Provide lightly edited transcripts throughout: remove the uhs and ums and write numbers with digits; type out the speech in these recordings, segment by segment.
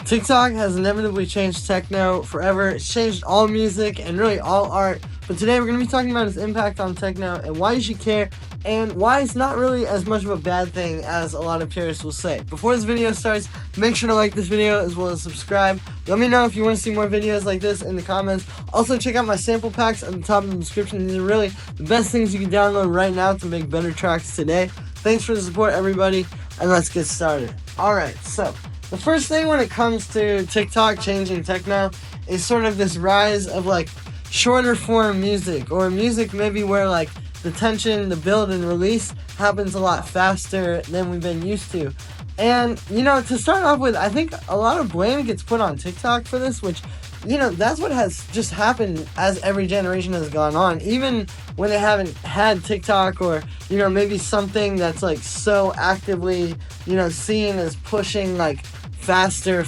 TikTok has inevitably changed techno forever. It's changed all music and really all art. But today we're going to be talking about its impact on techno and why you should care and why it's not really as much of a bad thing as a lot of purists will say. Before this video starts, make sure to like this video as well as subscribe. Let me know if you want to see more videos like this in the comments. Also, check out my sample packs at the top of the description. These are really the best things you can download right now to make better tracks today. Thanks for the support, everybody, and let's get started. Alright, so the first thing when it comes to TikTok changing techno is sort of this rise of like shorter form music, or music maybe where like the tension, the build and release happens a lot faster than we've been used to. And, you know, to start off with, I think a lot of blame gets put on TikTok for this, which, you know, that's what has just happened as every generation has gone on. Even when they haven't had TikTok, or, you know, maybe something that's like so actively, you know, seen as pushing like faster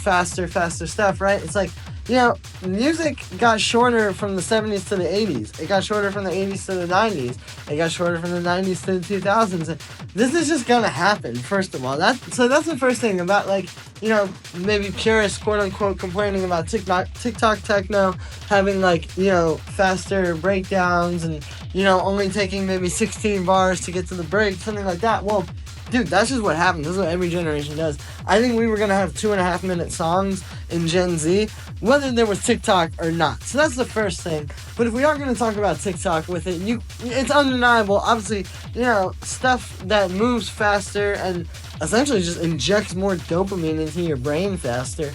stuff, right? It's like, you know, music got shorter from the 70s to the 80s. It got shorter from the 80s to the 90s. It got shorter from the 90s to the 2000s. This is just gonna happen, first of all. That's the first thing about, like, you know, maybe purists, quote-unquote, complaining about TikTok techno having, like, you know, faster breakdowns and, you know, only taking maybe 16 bars to get to the break, something like that. Well, dude, that's just what happens. This is what every generation does. I think we were going to have 2.5-minute songs in Gen Z, whether there was TikTok or not. So that's the first thing. But if we are going to talk about TikTok with it, it's undeniable. Obviously, you know, stuff that moves faster and essentially just injects more dopamine into your brain faster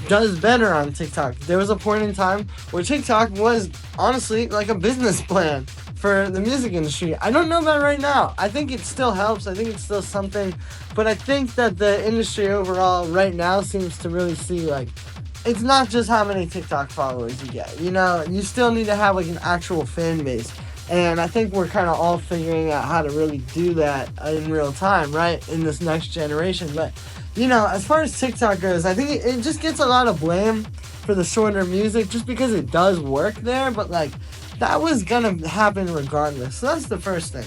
does better on TikTok. There was a point in time where TikTok was honestly like a business plan for the music industry. I don't know about right now. I think it still helps. I think it's still something. But I think that the industry overall right now seems to really see, like, it's not just how many TikTok followers you get. You know, you still need to have like an actual fan base. And I think we're kind of all figuring out how to really do that in real time, right? In this next generation. But, you know, as far as TikTok goes, I think it just gets a lot of blame for the shorter music just because it does work there. But, like, that was gonna happen regardless. So that's the first thing.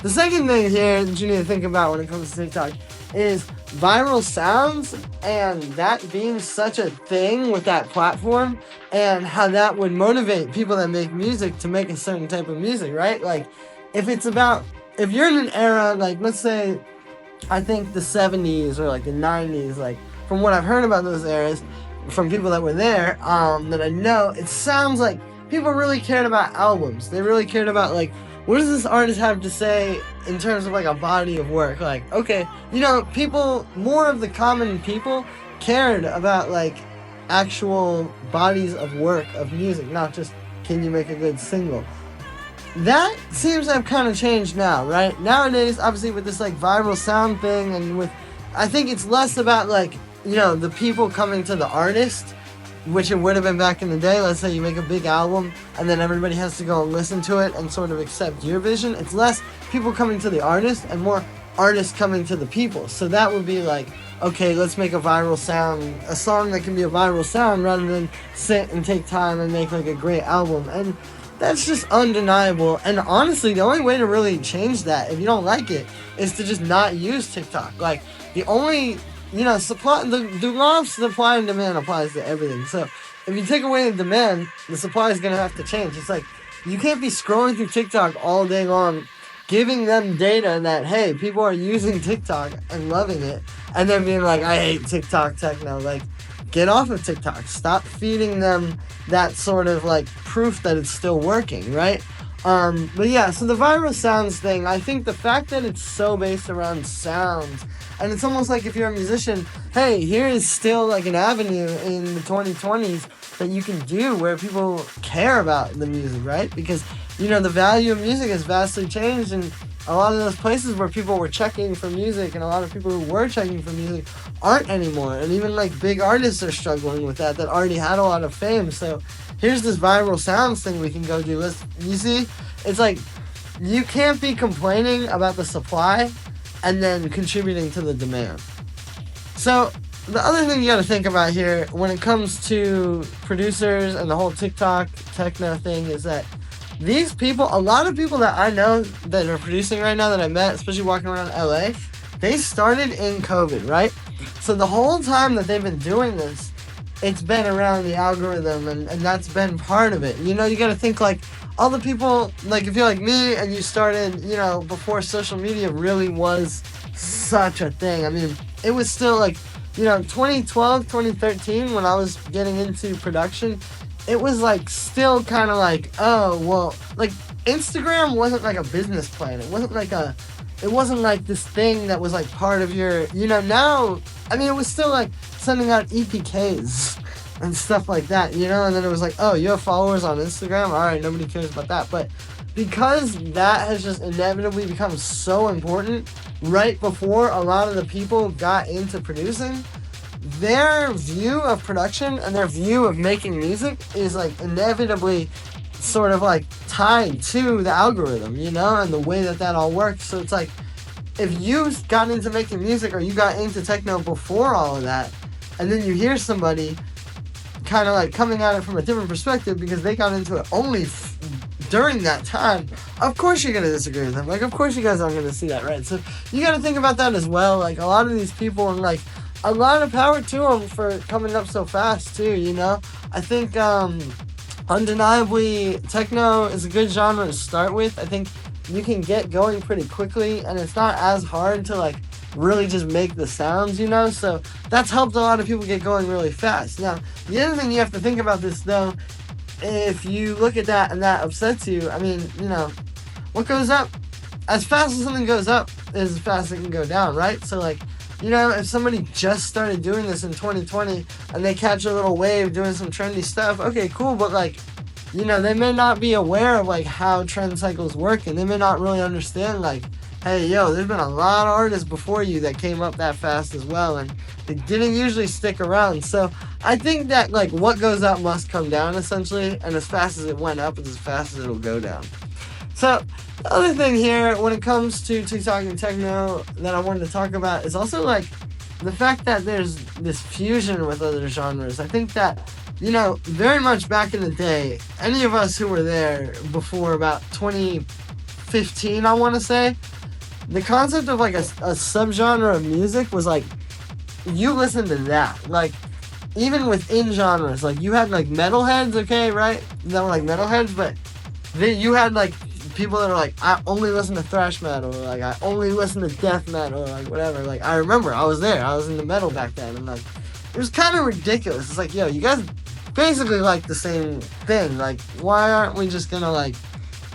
The second thing here that you need to think about when it comes to TikTok is viral sounds, and that being such a thing with that platform, and how that would motivate people that make music to make a certain type of music, right? Like, if you're in an era, like, let's say, I think the 70s or like the 90s, like, from what I've heard about those eras, from people that were there, that I know, it sounds like people really cared about albums. They really cared about, like, what does this artist have to say in terms of, like, a body of work? Like, okay, you know, people, more of the common people cared about, like, actual bodies of work, of music, not just, can you make a good single? That seems to have kind of changed now, right? Nowadays, obviously, with this, like, viral sound thing, and with, I think it's less about, like, you know, the people coming to the artist, which it would have been back in the day. Let's say you make a big album and then everybody has to go and listen to it and sort of accept your vision. It's less people coming to the artist and more artists coming to the people. So that would be like, okay, let's make a viral sound, a song that can be a viral sound, rather than sit and take time and make like a great album. And that's just undeniable. And honestly, the only way to really change that, if you don't like it, is to just not use TikTok. Like, the only, you know, the law of supply and demand applies to everything. So if you take away the demand, the supply is going to have to change. It's like, you can't be scrolling through TikTok all day long, giving them data that, hey, people are using TikTok and loving it, and then being like, I hate TikTok techno. Like, get off of TikTok. Stop feeding them that sort of, like, proof that it's still working, right? But yeah, so the viral sounds thing, I think the fact that it's so based around sounds, and it's almost like if you're a musician, hey, here is still like an avenue in the 2020s that you can do where people care about the music, right? Because, you know, the value of music has vastly changed, and a lot of those places where people were checking for music, and a lot of people who were checking for music aren't anymore. And even like big artists are struggling with that already had a lot of fame. So here's this viral sounds thing we can go do. You see, it's like, you can't be complaining about the supply and then contributing to the demand. So the other thing you got to think about here when it comes to producers and the whole TikTok techno thing is that these people, a lot of people that I know that are producing right now that I met, especially walking around LA, they started in COVID, right? So the whole time that they've been doing this, it's been around the algorithm, and that's been part of it. You know, you gotta think like all the people, like if you're like me and you started, you know, before social media really was such a thing. I mean, it was still like, you know, 2012, 2013 when I was getting into production, it was like still kind of like, oh, well, like Instagram wasn't like a business plan. It wasn't like this thing that was like part of your, you know, now, I mean, it was still like sending out EPKs and stuff like that, you know, and then it was like, oh, you have followers on Instagram? All right, nobody cares about that. But because that has just inevitably become so important right before a lot of the people got into producing, their view of production and their view of making music is like inevitably sort of like tied to the algorithm, you know, and the way that all works. So it's like, if you got into making music or you got into techno before all of that, and then you hear somebody kind of like coming at it from a different perspective because they got into it only during that time, of course you're going to disagree with them. Like, of course you guys aren't going to see that, right? So you got to think about that as well. Like, a lot of these people, and like, a lot of power to them for coming up so fast too, you know? I think, undeniably, techno is a good genre to start with. I think you can get going pretty quickly, and it's not as hard to like really just make the sounds, you know? So that's helped a lot of people get going really fast. Now, the other thing you have to think about this though, if you look at that and that upsets you, I mean, you know, what goes up, as fast as something goes up is as fast as it can go down, right? So like, you know, if somebody just started doing this in 2020 and they catch a little wave doing some trendy stuff, okay, cool, but like, you know, they may not be aware of like how trend cycles work, and they may not really understand like, hey, yo, there's been a lot of artists before you that came up that fast as well, and they didn't usually stick around. So I think that like what goes up must come down essentially, and as fast as it went up is as fast as it'll go down. So the other thing here when it comes to TikTok and techno that I wanted to talk about is also like the fact that there's this fusion with other genres. I think that, you know, very much back in the day, any of us who were there before about 2015, I want to say, the concept of like a subgenre of music was like, you listen to that. Like, even within genres, like you had like metalheads, okay, right? That were like metalheads, but then you had like people that are like, I only listen to thrash metal, or like I only listen to death metal, or like whatever. Like, I remember I was there, I was into metal back then, and like, it was kind of ridiculous. It's like, yo, you guys basically like the same thing. Like, why aren't we just gonna like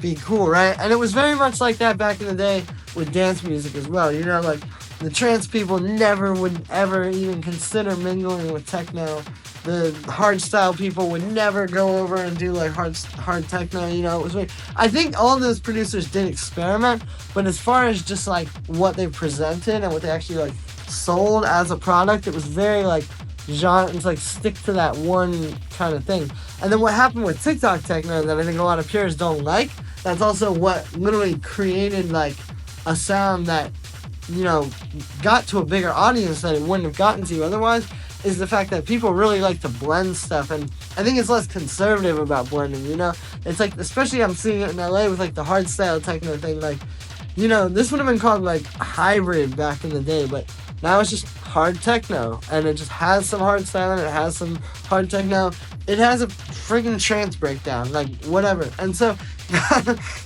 be cool, right? And it was very much like that back in the day with dance music as well. You know, like the trance people never would ever even consider mingling with techno. The hardstyle people would never go over and do like hard techno. You know, it was weird. I think all those producers did experiment, but as far as just like what they presented and what they actually like sold as a product, it was very like genre. It's like stick to that one kind of thing. And then what happened with TikTok techno that I think a lot of purists don't like, that's also what literally created like a sound that, you know, got to a bigger audience that it wouldn't have gotten to otherwise, is the fact that people really like to blend stuff, and I think it's less conservative about blending, you know? It's like, especially I'm seeing it in LA with like the hardstyle techno thing, like, you know, this would have been called like hybrid back in the day, but now it's just hard techno, and it just has some hardstyle, and it has some hard techno, it has a freaking trance breakdown, like whatever. And so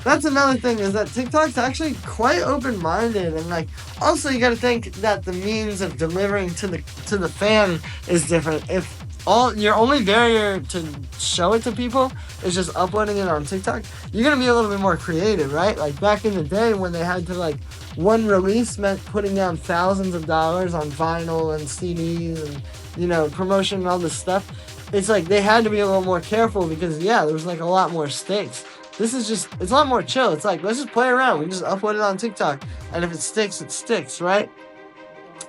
that's another thing, is that TikTok's actually quite open-minded, and like also you got to think that the means of delivering to the fan is different. If your only barrier to show it to people is just uploading it on TikTok, you're gonna be a little bit more creative, right? Like back in the day when they had to like, one release meant putting down thousands of dollars on vinyl and CDs and, you know, promotion and all this stuff. It's like they had to be a little more careful because, yeah, there was like a lot more stakes. This is just, it's a lot more chill. It's like, let's just play around. We can just upload it on TikTok, and if it sticks, right?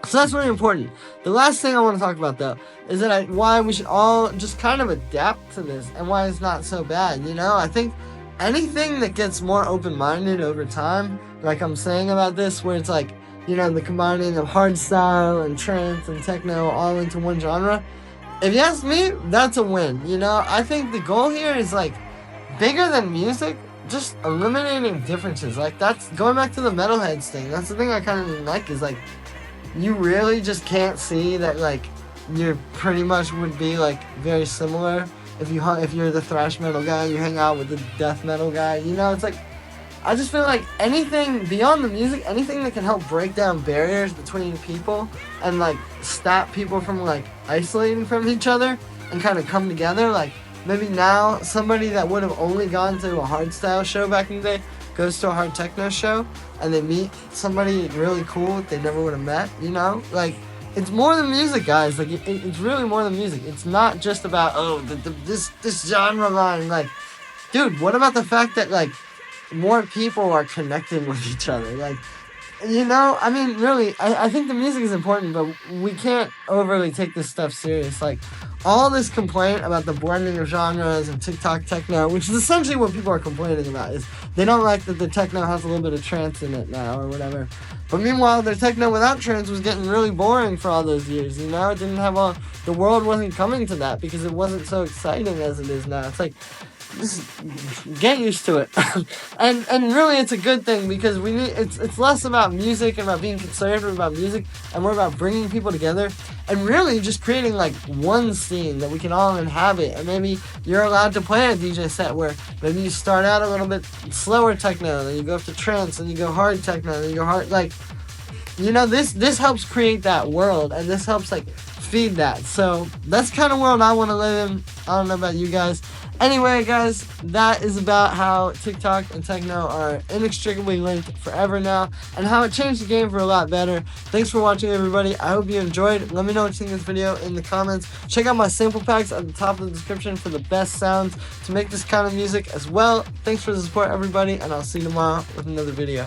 So that's really important. The last thing I want to talk about, though, is that why we should all just kind of adapt to this, and why it's not so bad, you know? I think anything that gets more open-minded over time, like I'm saying about this, where it's like, you know, the combining of hardstyle and trance and techno all into one genre, if you ask me, that's a win, you know? I think the goal here is, like, bigger than music, just eliminating differences. Like, that's, going back to the metalheads thing, that's the thing I kind of like, is, like, you really just can't see that, like, you pretty much would be, like, very similar if you're the thrash metal guy, you hang out with the death metal guy, you know. It's like, I just feel like anything beyond the music, anything that can help break down barriers between people and, like, stop people from, like, isolating from each other and kind of come together. Like, maybe now somebody that would have only gone to a hardstyle show back in the day goes to a hard techno show and they meet somebody really cool they never would have met, you know? Like, it's more than music, guys. Like, it's really more than music. It's not just about, oh, this genre line. Like, dude, what about the fact that, like, more people are connecting with each other? Like, you know, I mean, really, I think the music is important, but we can't overly take this stuff serious. Like, all this complaint about the blending of genres and TikTok techno, which is essentially what people are complaining about, is they don't like that the techno has a little bit of trance in it now or whatever. But meanwhile, the techno without trance was getting really boring for all those years, you know? It didn't have the world wasn't coming to that because it wasn't so exciting as it is now. It's like, just get used to it. and really, it's a good thing because we need, it's less about music and about being conservative about music and more about bringing people together and really just creating, like, one scene that we can all inhabit. And maybe you're allowed to play a DJ set where maybe you start out a little bit slower techno, then you go up to trance, then you go hard techno, then you go hard, like, you know, this helps create that world, and this helps, like, feed that. So that's kind of world I want to live in. I don't know about you guys. Anyway, guys, that is about how TikTok and techno are inextricably linked forever now, and how it changed the game for a lot better. Thanks for watching, everybody. I hope you enjoyed. Let me know what you think of this video in the comments. Check out my sample packs at the top of the description for the best sounds to make this kind of music as well. Thanks for the support, everybody, and I'll see you tomorrow with another video.